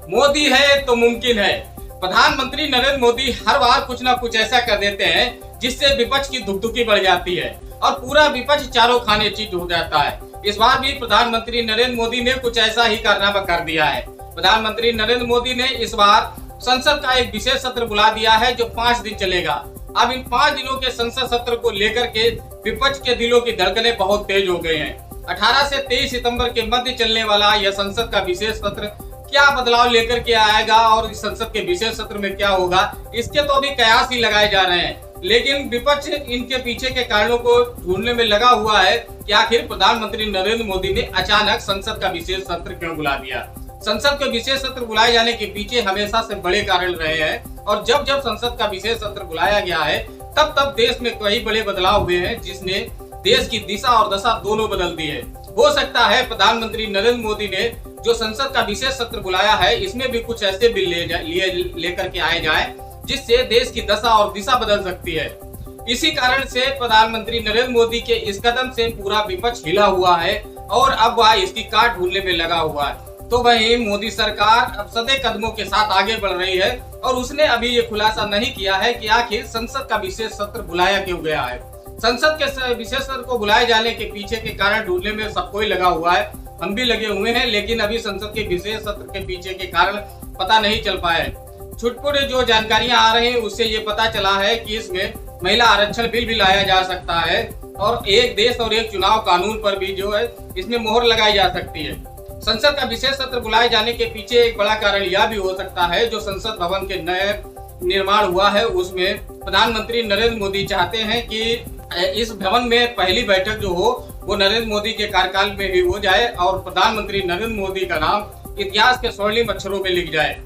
मोदी है तो मुमकिन है। प्रधानमंत्री नरेंद्र मोदी हर बार कुछ ना कुछ ऐसा कर देते हैं जिससे विपक्ष की धुकधुकी बढ़ जाती है और पूरा विपक्ष चारों खाने चीज हो जाता है। इस बार भी प्रधानमंत्री नरेंद्र मोदी ने कुछ ऐसा ही कारनामा कर दिया है। प्रधानमंत्री नरेंद्र मोदी ने इस बार संसद का एक विशेष सत्र बुला दिया है जो 5 दिन चलेगा। अब इन 5 दिनों के संसद सत्र को लेकर के विपक्ष के दिलों की धड़कनें बहुत तेज हो गई हैं। 18 से 23 सितंबर के मध्य चलने वाला यह संसद का विशेष सत्र क्या बदलाव लेकर के आएगा और इस संसद के विशेष सत्र में क्या होगा, इसके तो अभी कयास ही लगाए जा रहे हैं। लेकिन विपक्ष इनके पीछे के कारणों को ढूंढने में लगा हुआ है कि आखिर प्रधानमंत्री नरेंद्र मोदी ने अचानक संसद का विशेष सत्र क्यों बुला दिया। संसद के विशेष सत्र बुलाए जाने के पीछे हमेशा से बड़े कारण रहे हैं और जब जब संसद का विशेष सत्र बुलाया गया है तब तब देश में कई बड़े बदलाव हुए हैं जिसने देश की दिशा और दशा दोनों बदल दी है। हो सकता है प्रधानमंत्री नरेंद्र मोदी ने जो संसद का विशेष सत्र बुलाया है इसमें भी कुछ ऐसे बिल लेकर के आए जाए जिससे देश की दशा और दिशा बदल सकती है। इसी कारण से प्रधानमंत्री नरेंद्र मोदी के इस कदम से पूरा विपक्ष हिला हुआ है और अब वह इसकी काट ढूंढने में लगा हुआ है। तो वहीं मोदी सरकार अब सदे कदमों के साथ आगे बढ़ रही है और उसने अभी ये खुलासा नहीं किया है कि आखिर संसद का विशेष सत्र बुलाया क्यों गया है। संसद के विशेष सत्र को बुलाए जाने के पीछे के कारण ढूंढने में सबको ही लगा हुआ है, हम भी लगे हुए हैं, लेकिन अभी संसद के विशेष सत्र के पीछे के कारण पता नहीं चल पाए। छुटपुट जो जानकारियां आ रही हैं उससे ये पता चला है कि इसमें महिला आरक्षण बिल भी लाया जा सकता है और एक देश और एक चुनाव कानून पर भी जो है इसमें मोहर लगाई जा सकती है। संसद का विशेष सत्र बुलाए जाने के पीछे एक बड़ा कारण यह भी हो सकता है जो संसद भवन के नए निर्माण हुआ है उसमें प्रधानमंत्री नरेंद्र मोदी चाहते हैं कि इस भवन में पहली बैठक जो हो वो नरेंद्र मोदी के कार्यकाल में ही हो जाए और प्रधानमंत्री नरेंद्र मोदी का नाम इतिहास के स्वर्णिम अक्षरों में लिख जाए।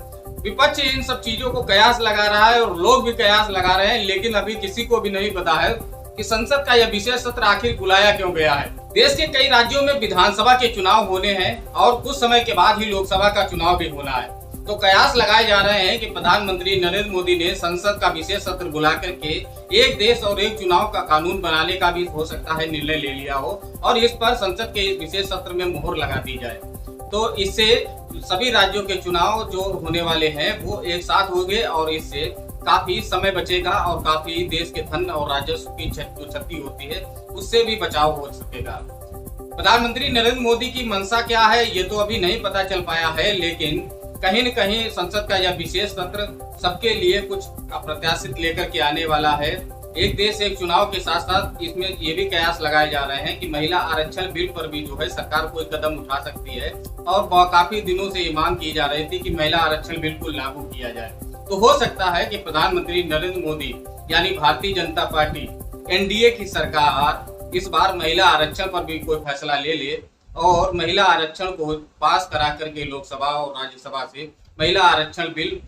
विपक्ष इन सब चीजों को कयास लगा रहा है और लोग भी कयास लगा रहे हैं, लेकिन अभी किसी को भी नहीं पता है कि संसद का यह विशेष सत्र आखिर बुलाया क्यों गया है। देश के कई राज्यों में विधानसभा के चुनाव होने हैं और कुछ समय के बाद ही लोकसभा का चुनाव भी होना है। तो कयास लगाए जा रहे हैं कि प्रधानमंत्री नरेंद्र मोदी ने संसद का विशेष सत्र बुला करके एक देश और एक चुनाव का कानून बनाने का भी हो सकता है निर्णय ले लिया हो और इस पर संसद के इस विशेष सत्र में मोहर लगा दी जाए। तो इससे सभी राज्यों के चुनाव जो होने वाले हैं वो एक साथ होंगे और इससे काफी समय बचेगा और काफी देश के धन और राजस्व की जो क्षति होती है उससे भी बचाव हो सकेगा। प्रधानमंत्री नरेंद्र मोदी की मंशा क्या है ये तो अभी नहीं पता चल पाया है, लेकिन कहीं न कहीं संसद का यह विशेष सत्र सबके लिए कुछ अप्रत्याशित लेकर के आने वाला है। एक देश एक चुनाव के साथ साथ इसमें ये भी कयास लगाए जा रहे हैं कि महिला आरक्षण बिल पर भी जो है सरकार कोई कदम उठा सकती है और काफी दिनों से ये मांग की जा रही थी कि महिला आरक्षण बिल्कुल लागू किया जाए। तो हो सकता है कि प्रधानमंत्री नरेंद्र मोदी यानी भारतीय जनता पार्टी एनडीए की सरकार इस बार महिला आरक्षण पर भी कोई फैसला ले ले और महिला आरक्षण को पास करा करके लोकसभा और राज्यसभा से महिला आरक्षण बिल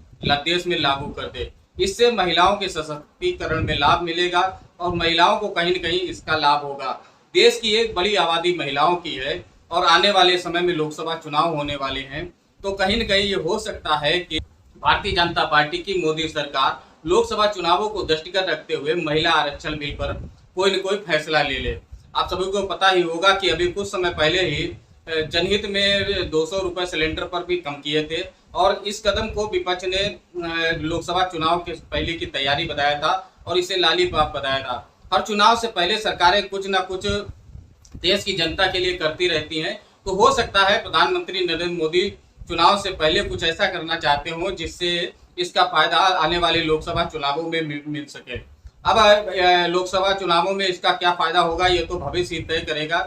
देश में लागू कर दे। इससे महिलाओं के सशक्तिकरण में लाभ मिलेगा और महिलाओं को कहीं न कहीं इसका लाभ होगा। देश की एक बड़ी आबादी महिलाओं की है और आने वाले समय में लोकसभा चुनाव होने वाले हैं, तो कहीं न कहीं ये हो सकता है कि भारतीय जनता पार्टी की मोदी सरकार लोकसभा चुनावों को दृष्टिगत रखते हुए महिला आरक्षण बिल पर कोई न कोई फैसला ले ले। आप सभी को पता ही होगा कि अभी कुछ समय पहले ही जनहित में 200 रुपए सिलेंडर पर भी कम किए थे और इस कदम को विपक्ष ने लोकसभा चुनाव के पहले की तैयारी बताया था और इसे लालीपाप बताया था। हर चुनाव से पहले सरकारें कुछ ना कुछ देश की जनता के लिए करती रहती हैं, तो हो सकता है प्रधानमंत्री नरेंद्र मोदी चुनाव से पहले कुछ ऐसा करना चाहते हो जिससे इसका फायदा आने वाले लोकसभा चुनावों में मिल सके। अब लोकसभा चुनावों में इसका क्या फायदा होगा ये तो भविष्य ही तय करेगा,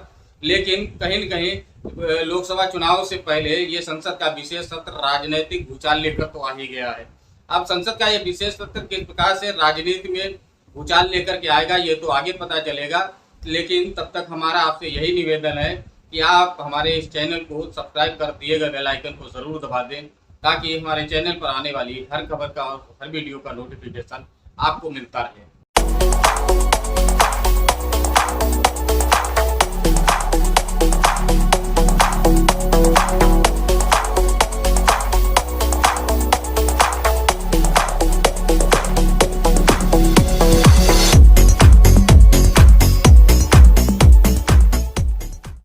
लेकिन कहीं न कहीं लोकसभा चुनाव से पहले ये संसद का विशेष सत्र राजनीतिक भूचाल लेकर तो आ ही गया है। अब संसद का ये विशेष सत्र किस प्रकार से राजनीति में भूचाल लेकर के आएगा ये तो आगे पता चलेगा, लेकिन तब तक हमारा आपसे यही निवेदन है कि आप हमारे इस चैनल को सब्सक्राइब कर दिएगा, बेल आइकन को जरूर दबा दें ताकि हमारे चैनल पर आने वाली हर खबर का और हर वीडियो का नोटिफिकेशन आपको मिलता रहे।